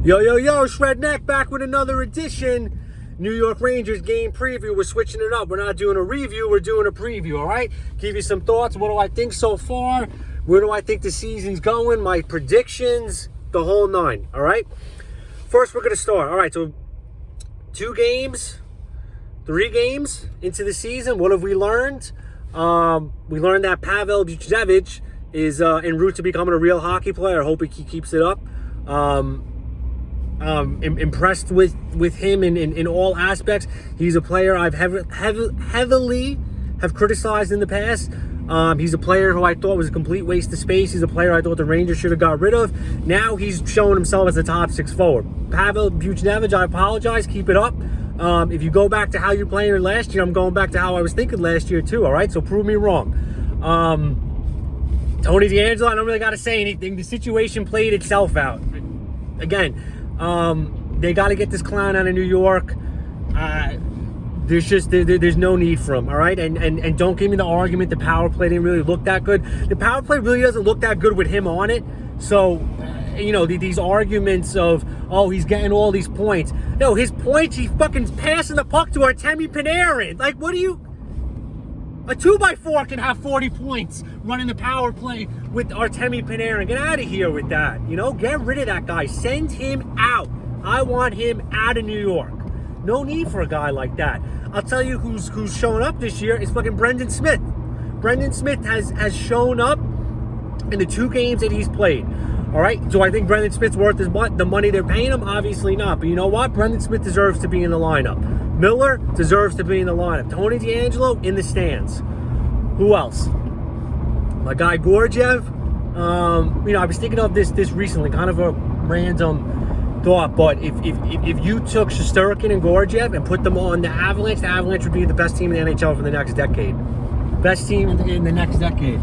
Yo, yo, yo, Shredneck back with another edition. New York Rangers game preview. We're switching it up. We're not doing a review, we're doing a preview, all right? Give you some thoughts. What do I think so far? Where do I think the season's going? My predictions, the whole nine, all right? First, we're going to start. All right, so 3 games into the season. What have we learned? We learned that Pavel Buchnevich is en route to becoming a real hockey player. I hope he keeps it up. Impressed with him in all aspects. He's a player I've heavily criticized in the past. He's a player who I thought was a complete waste of space. He's a player I thought the Rangers should have got rid of. Now he's showing himself as a top 6 forward. Pavel Buchnevich, I apologize. Keep it up. If you go back to how you're playing last year, I'm going back to how I was thinking last year too, all right? So prove me wrong. Tony DeAngelo, I don't really got to say anything. The situation played itself out. Again, they got to get this clown out of New York. There's no need for him, all right? And don't give me the argument the power play didn't really look that good. The power play really doesn't look that good with him on it. So, these arguments of, oh, he's getting all these points. No, his points, he's fucking passing the puck to Artemi Panarin. Like, what do you... A 2x4 can have 40 points running the power play with Artemi Panarin. Get out of here with that. Get rid of that guy. Send him out. I want him out of New York. No need for a guy like that. I'll tell you who's showing up this year is fucking Brendan Smith. Brendan Smith has shown up in the 2 games that he's played. All right? Do I think Brendan Smith's worth the money they're paying him? Obviously not. But you know what? Brendan Smith deserves to be in the lineup. Miller deserves to be in the lineup. Tony DeAngelo in the stands. Who else? My guy Georgiev. I was thinking of this recently, kind of a random thought, but if you took Shesterkin and Georgiev and put them on the Avalanche would be the best team in the NHL for the next decade. Best team in the next decade.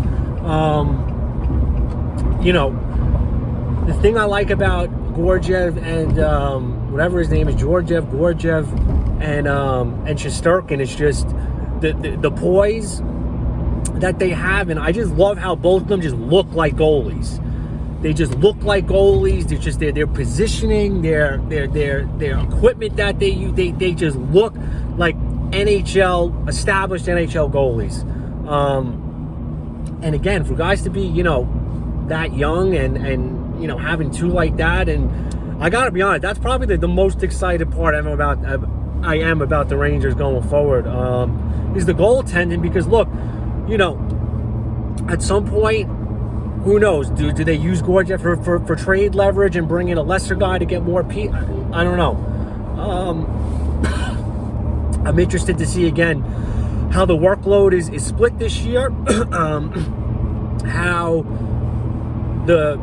The thing I like about Georgiev and whatever his name is, Georgiev, and Shesterkin is just the poise that they have, and I just love how both of them just look like goalies. They just look like goalies. They're just their positioning, their equipment that they use. They just look like established NHL goalies. And again, for guys to be that young and having 2 like that, and I gotta be honest, that's probably the most excited part I am about the Rangers going forward. Is the goaltending, because look, at some point, who knows? Do they use Georgiev for trade leverage and bring in a lesser guy to get more I don't know. I'm interested to see again how the workload is split this year. How the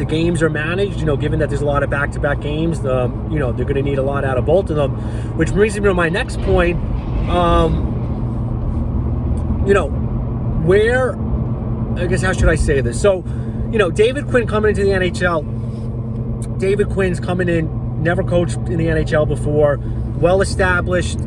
games are managed, given that there's a lot of back-to-back games, they're going to need a lot out of both of them, which brings me to my next point. Where, I guess, how should I say this? So, David Quinn coming into the NHL. David Quinn's coming in, never coached in the NHL before, well-established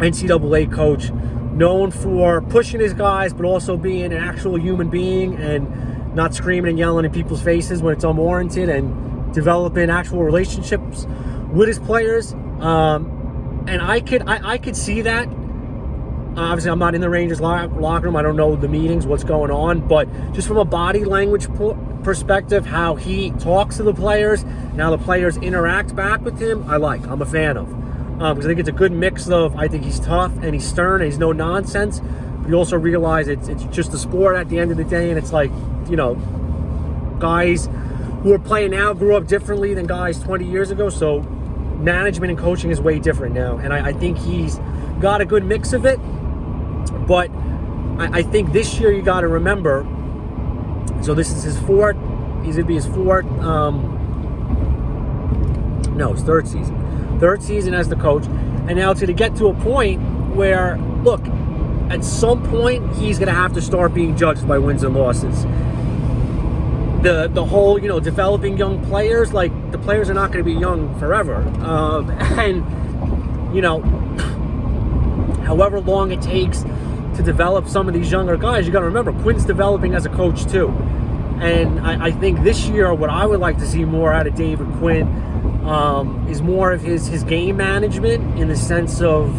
NCAA coach, known for pushing his guys, but also being an actual human being and not screaming and yelling in people's faces when it's unwarranted, and developing actual relationships with his players. And I could see that. Obviously, I'm not in the Rangers locker room. I don't know the meetings, what's going on. But just from a body language perspective, how he talks to the players, and how the players interact back with him, I'm a fan of. Because I think it's a good mix of, I think he's tough and he's stern and he's no nonsense. But you also realize it's just a sport at the end of the day. And it's like, guys who are playing now grew up differently than guys 20 years ago. So management and coaching is way different now. And I think he's got a good mix of it. But I think this year you got to remember, so this is his fourth, he's going to be his fourth, his third season. Third season as the coach. And now it's going to get to a point where, look, at some point he's going to have to start being judged by wins and losses. The whole, developing young players, like, the players are not going to be young forever. However long it takes to develop some of these younger guys, you got to remember, Quinn's developing as a coach too. And I think this year, what I would like to see more out of David Quinn is more of his game management, in the sense of,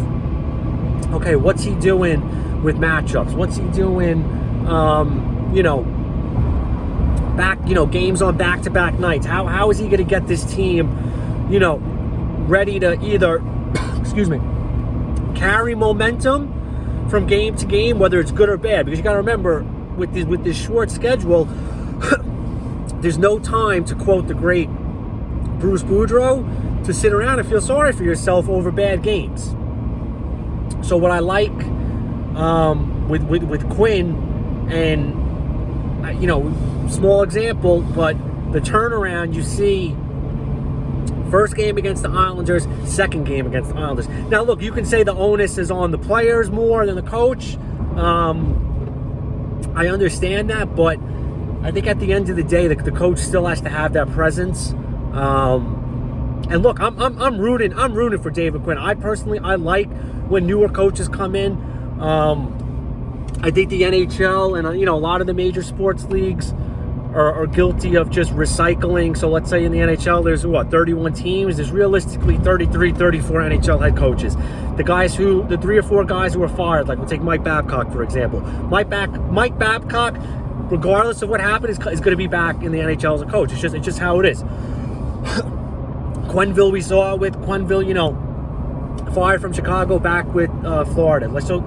okay, what's he doing with matchups? What's he doing, games on back-to-back nights? How is he going to get this team, ready to either, excuse me, carry momentum from game to game, whether it's good or bad? Because you got to remember, with this short schedule, there's no time, to quote the great Bruce Boudreau, to sit around and feel sorry for yourself over bad games. So what I like with Quinn, and small example, but the turnaround you see, first game against the Islanders, second game against the Islanders. Now look, you can say the onus is on the players more than the coach. I understand that, but I think at the end of the day, the coach still has to have that presence. And look, I'm rooting for David Quinn. I like when newer coaches come in. I think the NHL and a lot of the major sports leagues are guilty of just recycling. So let's say in the NHL, there's 31 teams. There's realistically 33, 34 NHL head coaches. The 3 or 4 guys who were fired, like we'll take Mike Babcock, for example. Mike Babcock, regardless of what happened, is going to be back in the NHL as a coach. It's just how it is. Quenneville, we saw with Quenneville, fired from Chicago, back with Florida. So,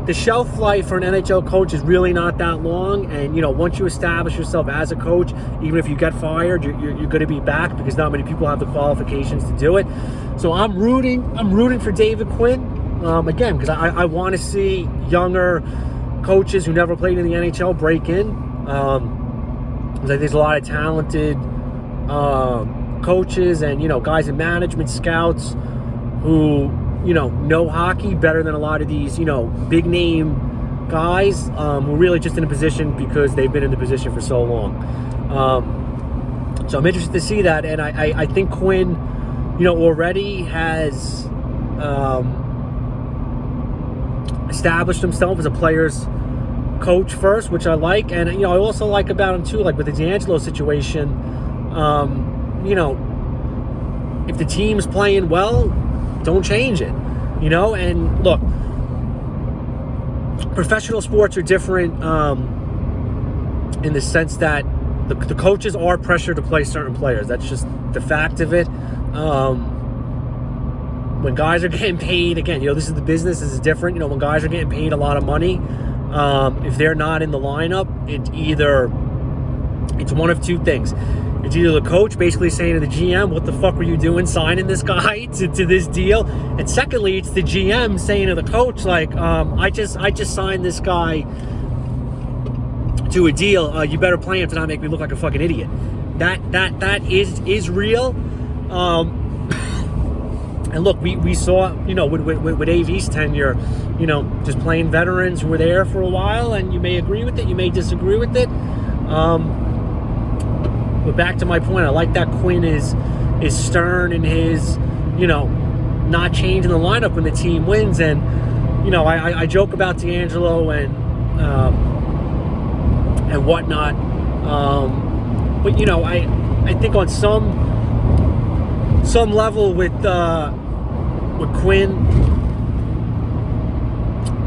the shelf life for an NHL coach is really not that long. And, once you establish yourself as a coach, even if you get fired, you're going to be back, because not many people have the qualifications to do it. So I'm rooting for David Quinn, again, because I want to see younger coaches who never played in the NHL break in. Because I think there's a lot of talented coaches and, guys in management, scouts, who know hockey better than a lot of these, big name guys who are really just in a position because they've been in the position for so long. So I'm interested to see that, and I think Quinn, already has established himself as a player's coach first, which I like, and I also like about him too, like with the D'Angelo situation. If the team's playing well, don't change it, and look, professional sports are different in the sense that the coaches are pressured to play certain players. That's just the fact of it. When guys are getting paid, again, this is the business, this is different. When guys are getting paid a lot of money, if they're not in the lineup, it's one of two things. It's either the coach basically saying to the GM, what the fuck were you doing signing this guy to this deal? And secondly, it's the GM saying to the coach, like, I just signed this guy to a deal. You better play him to not make me look like a fucking idiot. That is real. And look, we saw, with AV's tenure, just playing veterans who were there for a while, and you may agree with it, you may disagree with it. But back to my point, I like that Quinn is stern in his, not changing the lineup when the team wins. And, I joke about D'Angelo and whatnot. But, I think on some level with Quinn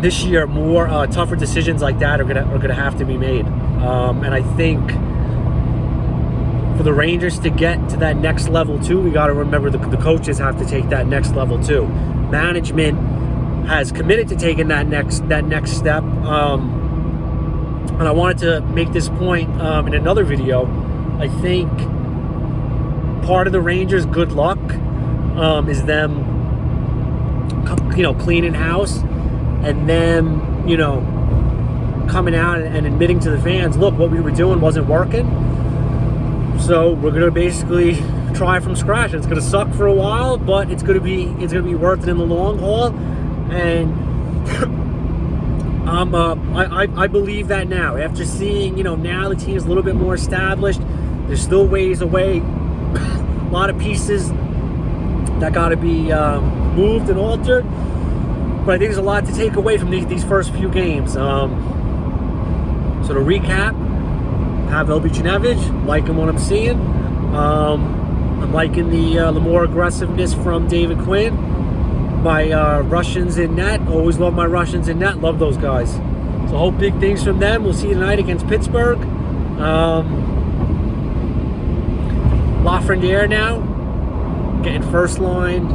this year, more tougher decisions like that are gonna have to be made. And I think for the Rangers to get to that next level too, we got to remember the coaches have to take that next level too. Management has committed to taking that next step. And I wanted to make this point in another video. I think part of the Rangers' good luck is them, cleaning house, and them, coming out and admitting to the fans, look, what we were doing wasn't working. So we're gonna basically try from scratch. It's gonna suck for a while, but it's gonna be worth it in the long haul. And I believe that now. After seeing, now the team's a little bit more established. There's still ways away. A lot of pieces that got to be moved and altered. But I think there's a lot to take away from these first few games. So to recap, Pavel Buchnevich, liking what I'm seeing. I'm liking the more aggressiveness from David Quinn. My Russians in net, always love my Russians in net, love those guys. So hope big things from them. We'll see you tonight against Pittsburgh. Lafreniere now, getting first line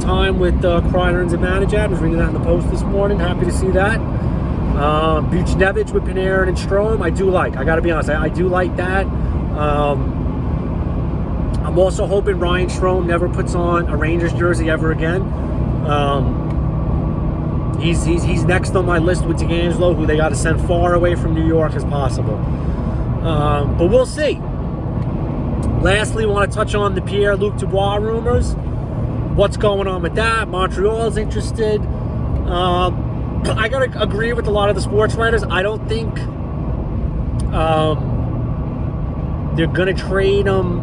time with Kreider and Zibanejad. I was reading that in the Post this morning. Happy to see that. Buchnevich with Panarin and Strome, I do like. I got to be honest, I do like that. I'm also hoping Ryan Strome never puts on a Rangers jersey ever again. He's next on my list with D'Angelo, who they got to send far away from New York as possible. But we'll see. Lastly, want to touch on the Pierre-Luc Dubois rumors. What's going on with that? Montreal's interested. I got to agree with a lot of the sports writers. I don't think they're going to trade him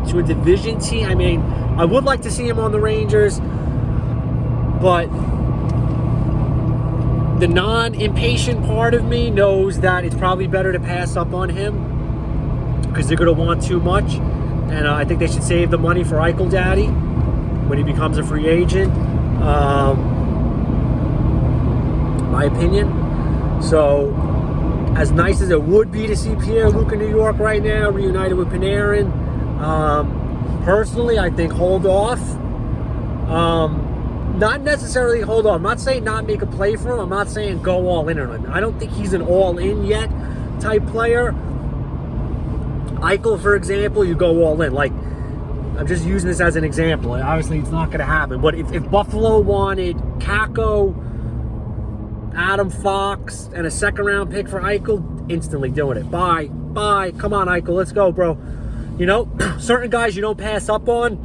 to a division team. I mean, I would like to see him on the Rangers, but the non-impatient part of me knows that it's probably better to pass up on him because they're going to want too much. And I think they should save the money for Eichel Daddy when he becomes a free agent. My opinion. So, as nice as it would be to see Pierre-Luc in New York right now, reunited with Panarin, personally, I think hold off. Not necessarily hold off. I'm not saying not make a play for him. I'm not saying go all in on him. I don't think he's an all-in yet type player. Eichel, for example, you go all in. Like, I'm just using this as an example. Obviously, it's not going to happen. But if Buffalo wanted Kakko, Adam Fox, and a second-round pick for Eichel, instantly doing it. Bye. Come on, Eichel. Let's go, bro. You know, certain guys you don't pass up on.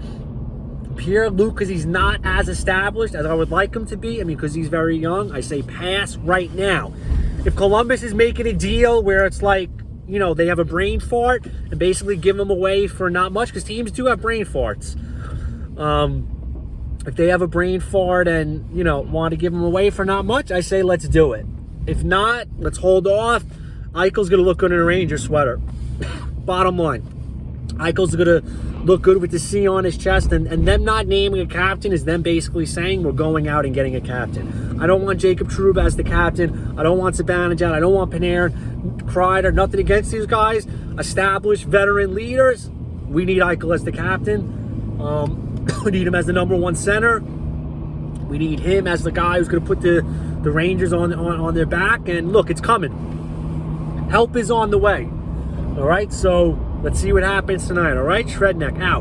Pierre-Luc, because he's not as established as I would like him to be. I mean, because he's very young. I say pass right now. If Columbus is making a deal where it's like, you know, they have a brain fart and basically give them away for not much, because teams do have brain farts. If they have a brain fart and, you know, want to give them away for not much, I say let's do it. If not, let's hold off. Eichel's going to look good in a Ranger sweater. Bottom line. Eichel's going to look good with the C on his chest, and them not naming a captain is them basically saying we're going out and getting a captain. I don't want Jacob Trouba as the captain. I don't want Zibanejad. I don't want Panarin, Kreider. Nothing against these guys. Established veteran leaders. We need Eichel as the captain. We need him as the number one center. We need him as the guy who's going to put the Rangers on their back. And look, it's coming. Help is on the way. All right, so let's see what happens tonight. All right, Shredneck out.